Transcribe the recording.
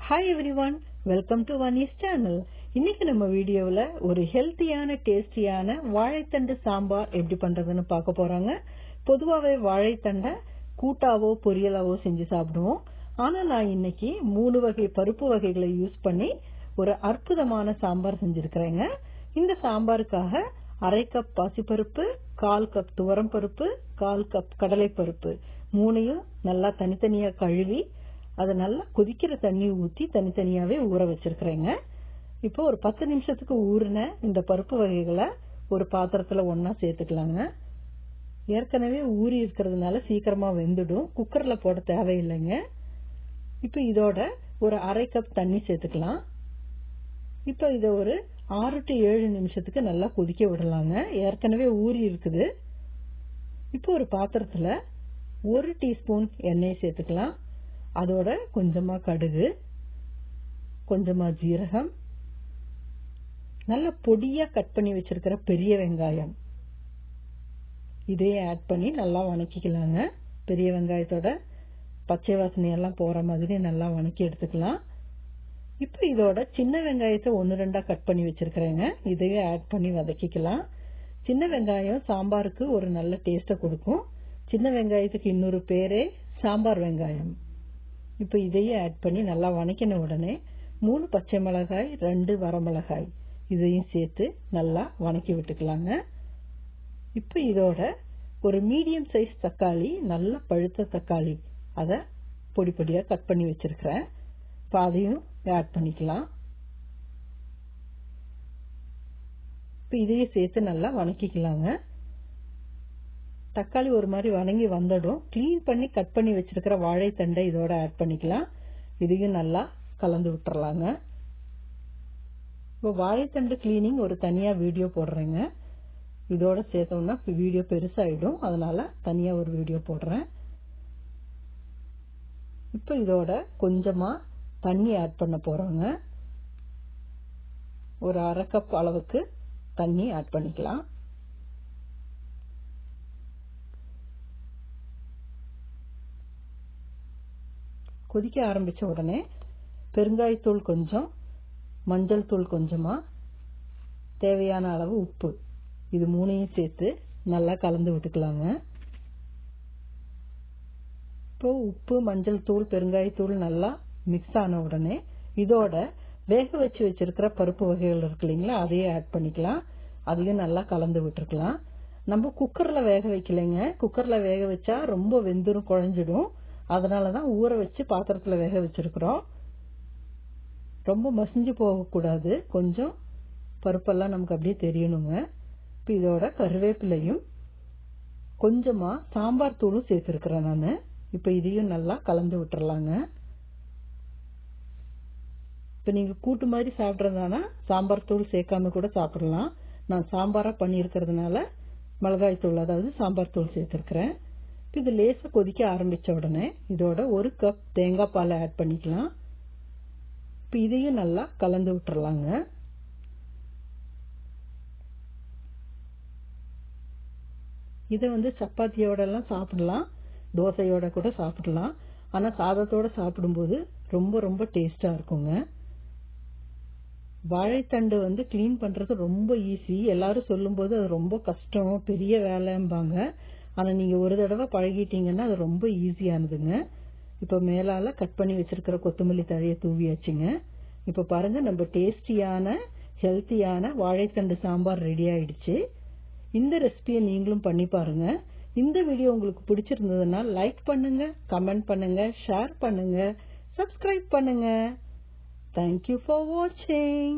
Hi everyone, welcome to Vani's channel. இன்னைக்கு நம்ம வீடியோவில் ஒரு ஹெல்த்தியான டேஸ்டியான வாழைத்தண்டு சாம்பார் எப்படி பண்றதுன்னு பார்க்க போறாங்க. பொதுவாகவே வாழைத்தண்டை கூட்டாவோ பொரியலாவோ செஞ்சு சாப்பிடுவோம். ஆனா நான் இன்னைக்கு 3 வகை பருப்பு வகைகளை யூஸ் பண்ணி ஒரு அற்புதமான சாம்பார் செஞ்சிருக்கிறேங்க. இந்த சாம்பாருக்காக 1/2 கப் பாசிப்பருப்பு, 1/4 கப் துவரம் பருப்பு, 1/4 கப் கடலைப்பருப்பு மூணையும் நல்லா தனித்தனியா கழுவி அதை நல்லா கொதிக்கிற தண்ணி ஊற்றி தனித்தனியாவே ஊற வச்சிருக்கிறேங்க. இப்போ ஒரு 10 நிமிஷத்துக்கு ஊறின இந்த பருப்பு வகைகளை ஒரு பாத்திரத்துல ஒன்னா சேர்த்துக்கலாங்க. ஏற்கனவே ஊறி இருக்கிறதுனால சீக்கிரமா வெந்துடும், குக்கர்ல போட தேவையில்லைங்க. இப்போ இதோட ஒரு 1/2 கப் தண்ணி சேர்த்துக்கலாம். இப்போ இதை ஒரு 6 to 7 நிமிஷத்துக்கு நல்லா கொதிக்க விடலாங்க. ஏற்கனவே ஊறி இருக்குது. இப்போ ஒரு பாத்திரத்துல 1 டீஸ்பூன் எண்ணெய் சேர்த்துக்கலாம். அதோட கொஞ்சமா கடுகு, கொஞ்சமா ஜீரகம், நல்ல பொடியா கட் பண்ணி வச்சிருக்கிற பெரிய வெங்காயம் இதையே ஆட் பண்ணி நல்லா வணக்கிக்கலாங்க. பெரிய வெங்காயத்தோட பச்சை வாசனை எல்லாம் போற மாதிரி நல்லா வணக்கி எடுத்துக்கலாம். இப்போ இதோட சின்ன வெங்காயத்தை 1-2 கட் பண்ணி வச்சிருக்கிறேங்க. இதையே ஆட் பண்ணி வதக்கிக்கலாம். சின்ன வெங்காயம் சாம்பாருக்கு ஒரு நல்ல டேஸ்ட கொடுக்கும். சின்ன வெங்காயத்துக்கு இன்னொரு பேரே சாம்பார் வெங்காயம். இப்போ இதையே ஆட் பண்ணி நல்லா வணக்கின உடனே 3 பச்சை மிளகாய், 2 வரமிளகாய் இதையும் சேர்த்து நல்லா வணக்கி விட்டுக்கலாங்க. இப்போ இதோட ஒரு மீடியம் சைஸ் தக்காளி, நல்ல பழுத்த தக்காளி, அதை பொடி பொடியா கட் பண்ணி வச்சிருக்கிறேன். இப்போ அதையும் ஆட் பண்ணிக்கலாம். இப்போ இதையே சேர்த்து நல்லா வணக்கிக்கலாங்க. தக்காளி ஒரு மாதிரி வணங்கி வந்ததும் கிளீன் பண்ணி கட் பண்ணி வச்சிருக்கிற வாழைத்தண்டை இதோட ஆட் பண்ணிக்கலாம். இதையும் நல்லா கலந்து விட்டுறலாங்க. இப்போ வாழைத்தண்டு கிளீனிங் ஒரு தனியா வீடியோ போடுறேங்க. இதோட சேர்த்தோம்னா வீடியோ பெருசாயிடும், அதனால தனியா ஒரு வீடியோ போடுறேன். இப்போ இதோட கொஞ்சமா தண்ணி ஆட் பண்ண போறோங்க. ஒரு 1/2 கப் அளவுக்கு தண்ணி ஆட் பண்ணிக்கலாம். கொதிக்க ஆரம்பிச்ச உடனே பெருங்காயத்தூள் கொஞ்சம், மஞ்சள் தூள் கொஞ்சமா, தேவையான அளவு உப்பு, இது மூணையும் சேர்த்து நல்லா கலந்து விட்டுக்கலாங்க. இப்போ உப்பு, மஞ்சள் தூள், பெருங்காயத்தூள் நல்லா மிக்ஸ் ஆன உடனே இதோட வேக வச்சு வச்சிருக்கிற பருப்பு வகைகள் இருக்கு இல்லைங்களா, அதையே ஆட் பண்ணிக்கலாம். அதையும் நல்லா கலந்து விட்டுருக்கலாம். நம்ம குக்கர்ல வேக வைக்கலைங்க. குக்கர்ல வேக வச்சா ரொம்ப வெந்துரும், குழஞ்சிடும். அதனாலதான் ஊற வச்சு பாத்திரத்துல வேக வச்சிருக்கிறோம். ரொம்ப மசிஞ்சு போகக்கூடாது, கொஞ்சம் பருப்பெல்லாம் நமக்கு அப்படியே தெரியணுங்க. இப்போ இதோட கருவேப்பிலையும் கொஞ்சமா சாம்பார் தூளும் சேர்த்திருக்கிறேன் நான். இப்போ இதையும் நல்லா கலந்து விட்டுறலாங்க. இப்போ நீங்க கூட்டு மாதிரி சாப்பிட்றதுனா சாம்பார் தூள் சேர்க்காம கூட சாப்பிடலாம். நான் சாம்பாரா பண்ணியிருக்கிறதுனால மிளகாய் தூள், அதாவது சாம்பார் தூள் சேர்த்திருக்கிறேன். இது லேசா கொதிக்க ஆரம்பிச்ச உடனே இதோட 1 கப் தேங்காய் பால் ஆட் பண்ணிக்கலாம். இப்போ இதையும் நல்லா கலந்து விட்டுறலாங்க. இதை சப்பாத்தியோட எல்லாம் சாப்பிடலாம், தோசையோட கூட சாப்பிடலாம். ஆனா சாதத்தோட சாப்பிடும்போது ரொம்ப ரொம்ப டேஸ்டா இருக்குங்க. வாழைத்தண்டு கிளீன் பண்றது ரொம்ப ஈஸி. எல்லாரும் சொல்லும் போது அது ரொம்ப கஷ்டம், பெரிய வேலைம்பாங்க. ஆனா நீங்க ஒரு தடவை பழகிட்டீங்கன்னா அது ரொம்ப ஈஸியானதுங்க. இப்ப மேலால கட் பண்ணி வச்சிருக்கிற கொத்தமல்லி தழையை தூவியாச்சுங்க. இப்ப பாருங்க, நம்ம டேஸ்டியான ஹெல்த்தியான வாழைத்தண்டு சாம்பார் ரெடி ஆயிடுச்சு. இந்த ரெசிபியை நீங்களும் பண்ணி பாருங்க. இந்த வீடியோ உங்களுக்கு பிடிச்சிருந்ததுன்னா லைக் பண்ணுங்க, கமெண்ட் பண்ணுங்க, ஷேர் பண்ணுங்க, சப்ஸ்கிரைப் பண்ணுங்க. Thank you for watching.